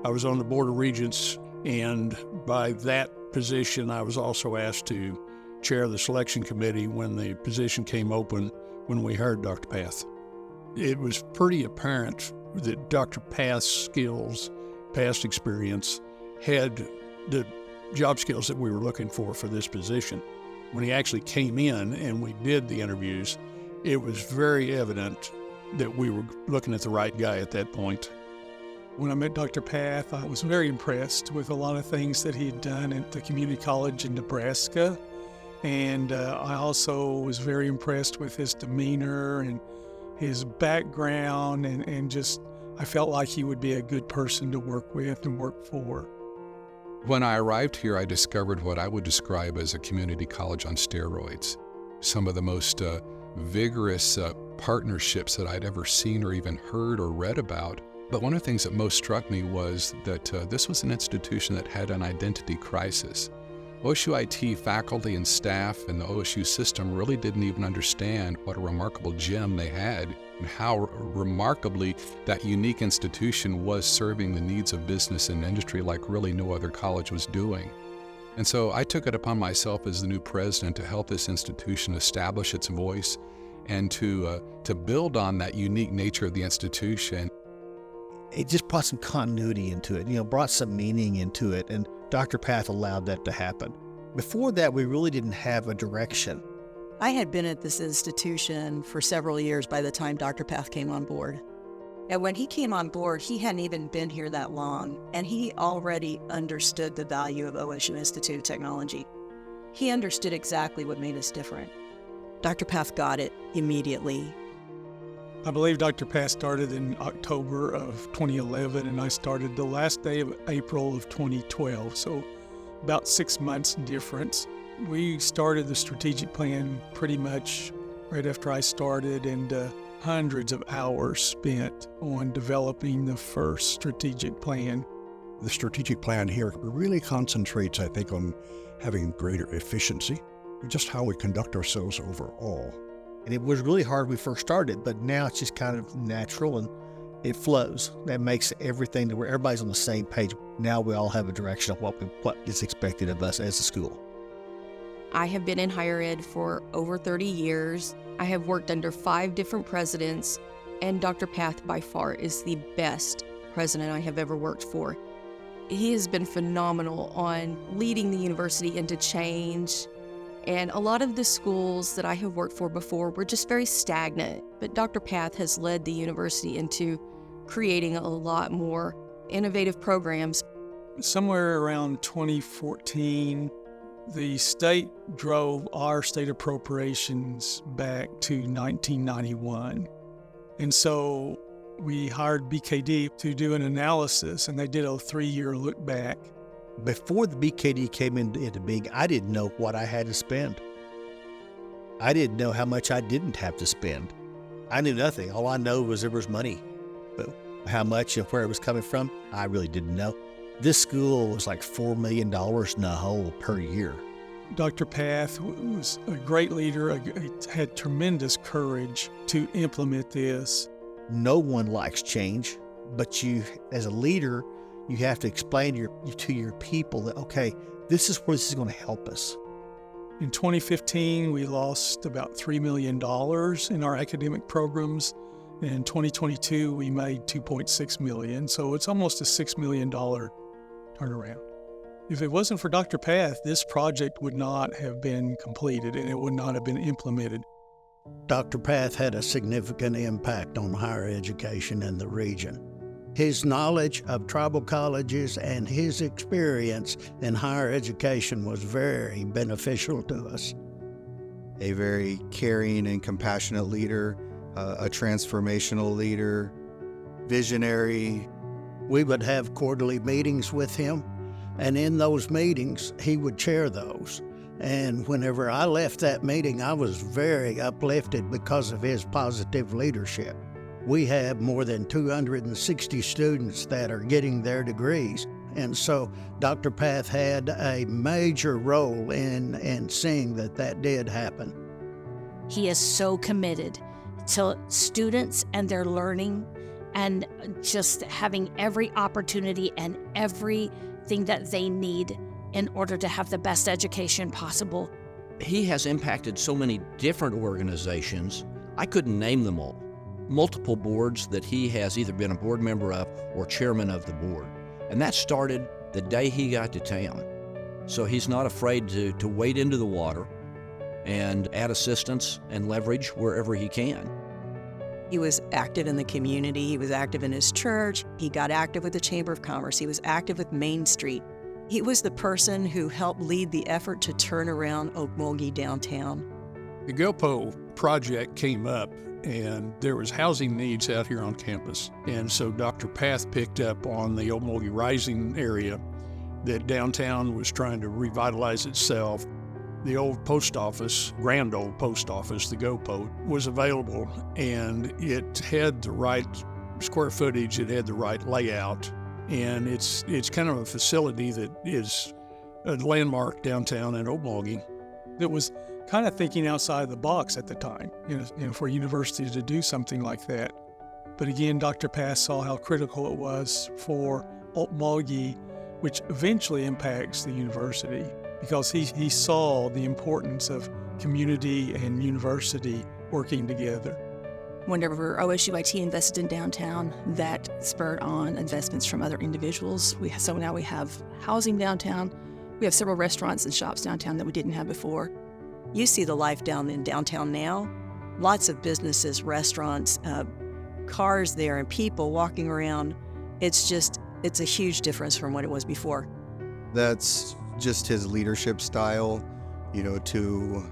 I was on the Board of Regents, and by that position, I was also asked to chair the selection committee when the position came open when we hired Dr. Path. It was pretty apparent that Dr. Path's skills, past experience, had the job skills that we were looking for this position. When he actually came in and we did the interviews, it was very evident that we were looking at the right guy at that point. When I met Dr. Path, I was very impressed with a lot of things that he had done at the community college in Nebraska. And I also was very impressed with his demeanor and his background, and just, I felt like he would be a good person to work with and work for. When I arrived here, I discovered what I would describe as a community college on steroids. Some of the most vigorous partnerships that I'd ever seen or even heard or read about. But one of the things that most struck me was that this was an institution that had an identity crisis. OSUIT faculty and staff and the OSU system really didn't even understand what a remarkable gem they had and how remarkably that unique institution was serving the needs of business and industry like really no other college was doing. And so I took it upon myself as the new president to help this institution establish its voice and to build on that unique nature of the institution. It just brought some continuity into it, brought some meaning into it, and Dr. Path allowed that to happen. Before that, we really didn't have a direction. I had been at this institution for several years by the time Dr. Path came on board. And when he came on board, he hadn't even been here that long, and he already understood the value of OSU Institute of Technology. He understood exactly what made us different. Dr. Path got it immediately. I believe Dr. Path started in October of 2011, and I started the last day of April of 2012, so about 6 months difference. We started the strategic plan pretty much right after I started, and hundreds of hours spent on developing the first strategic plan. The strategic plan here really concentrates, I think, on having greater efficiency, just how we conduct ourselves overall. And it was really hard when we first started, but now it's just kind of natural and it flows. That makes everything to where everybody's on the same page. Now we all have a direction of what is expected of us as a school. I have been in higher ed for over 30 years. I have worked under 5 different presidents, and Dr. Path by far is the best president I have ever worked for. He has been phenomenal on leading the university into change. And a lot of the schools that I have worked for before were just very stagnant, but Dr. Path has led the university into creating a lot more innovative programs. Somewhere around 2014, the state drove our state appropriations back to 1991. And so we hired BKD to do an analysis, and they did a 3-year look back. Before the BKD came into being, I didn't know what I had to spend. I didn't know how much I didn't have to spend. I knew nothing. All I know was there was money. But how much and where it was coming from, I really didn't know. This school was like $4 million in the hole per year. Dr. Path was a great leader, had tremendous courage to implement this. No one likes change, but you, as a leader, you have to explain to your people that, okay, this is where this is going to help us. In 2015, we lost about $3 million in our academic programs. In 2022, we made $2.6 million. So it's almost a $6 million turnaround. If it wasn't for Dr. Path, this project would not have been completed and it would not have been implemented. Dr. Path had a significant impact on higher education in the region. His knowledge of tribal colleges and his experience in higher education was very beneficial to us. A very caring and compassionate leader, a transformational leader, visionary. We would have quarterly meetings with him, and in those meetings, he would chair those. And whenever I left that meeting, I was very uplifted because of his positive leadership. We have more than 260 students that are getting their degrees. And so Dr. Path had a major role in seeing that did happen. He is so committed to students and their learning and just having every opportunity and everything that they need in order to have the best education possible. He has impacted so many different organizations, I couldn't name them all. Multiple boards that he has either been a board member of or chairman of the board. And that started the day he got to town. So he's not afraid to wade into the water and add assistance and leverage wherever he can. He was active in the community. He was active in his church. He got active with the Chamber of Commerce. He was active with Main Street. He was the person who helped lead the effort to turn around Okmulgee downtown. The GoPo project came up, and there was housing needs out here on campus. And so Dr. Path picked up on the Okmulgee Rising area, that downtown was trying to revitalize itself. The old post office, grand old post office, the GoPo, was available, and it had the right square footage, it had the right layout, and it's kind of a facility that is a landmark downtown in Okmulgee. It was kind of thinking outside the box at the time, for a university to do something like that. But again, Dr. Path saw how critical it was for Okmulgee, which eventually impacts the university, because he saw the importance of community and university working together. Whenever OSUIT invested in downtown, that spurred on investments from other individuals. So now we have housing downtown. We have several restaurants and shops downtown that we didn't have before. You see the life down in downtown now. Lots of businesses, restaurants, cars there, and people walking around. It's a huge difference from what it was before. That's just his leadership style, to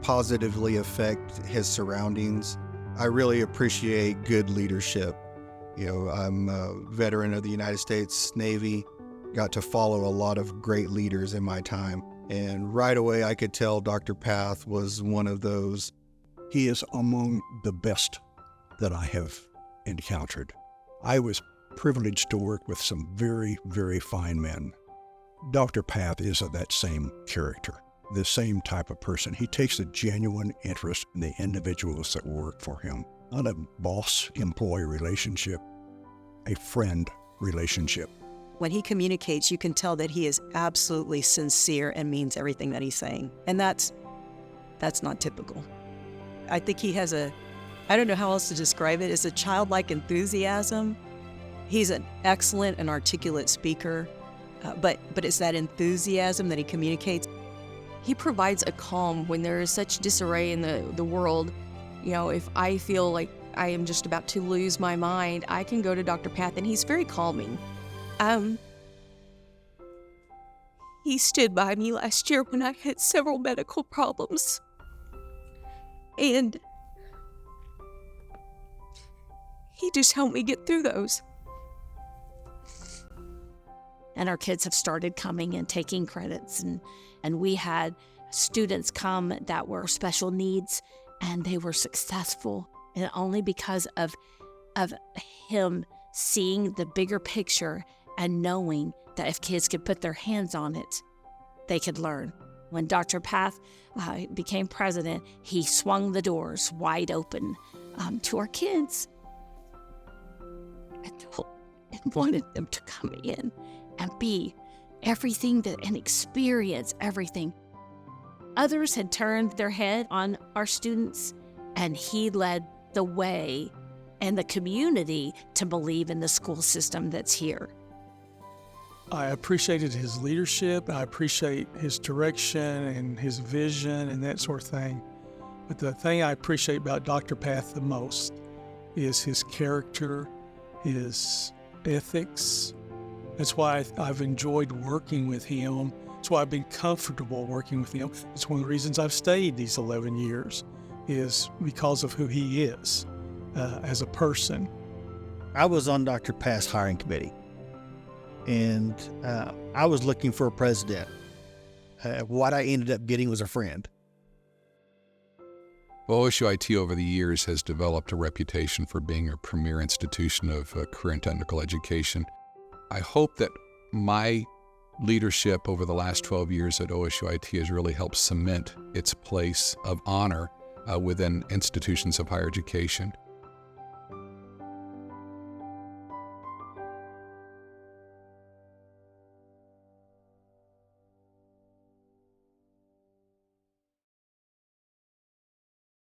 positively affect his surroundings. I really appreciate good leadership. I'm a veteran of the United States Navy, got to follow a lot of great leaders in my time. And right away, I could tell Dr. Path was one of those. He is among the best that I have encountered. I was privileged to work with some very, very fine men. Dr. Path is of that same character, the same type of person. He takes a genuine interest in the individuals that work for him. Not a boss-employee relationship, a friend relationship. When he communicates, you can tell that he is absolutely sincere and means everything that he's saying. And that's not typical. I think he has I don't know how else to describe it, it's a childlike enthusiasm. He's an excellent and articulate speaker, but it's that enthusiasm that he communicates. He provides a calm when there is such disarray in the world. If I feel like I am just about to lose my mind, I can go to Dr. Path, and he's very calming. He stood by me last year when I had several medical problems. And he just helped me get through those. And our kids have started coming and taking credits, and we had students come that were special needs, and they were successful, and only because of him seeing the bigger picture and knowing that if kids could put their hands on it, they could learn. When Dr. Path became president, he swung the doors wide open to our kids and wanted them to come in and be everything and experience everything. Others had turned their head on our students, and he led the way and the community to believe in the school system that's here. I appreciated his leadership. I appreciate his direction and his vision and that sort of thing. But the thing I appreciate about Dr. Path the most is his character, his ethics. That's why I've enjoyed working with him. That's why I've been comfortable working with him. It's one of the reasons I've stayed these 11 years is because of who he is as a person. I was on Dr. Path's hiring committee, and I was looking for a president. What I ended up getting was a friend. Well, OSUIT over the years has developed a reputation for being a premier institution of career and technical education. I hope that my leadership over the last 12 years at OSUIT has really helped cement its place of honor within institutions of higher education.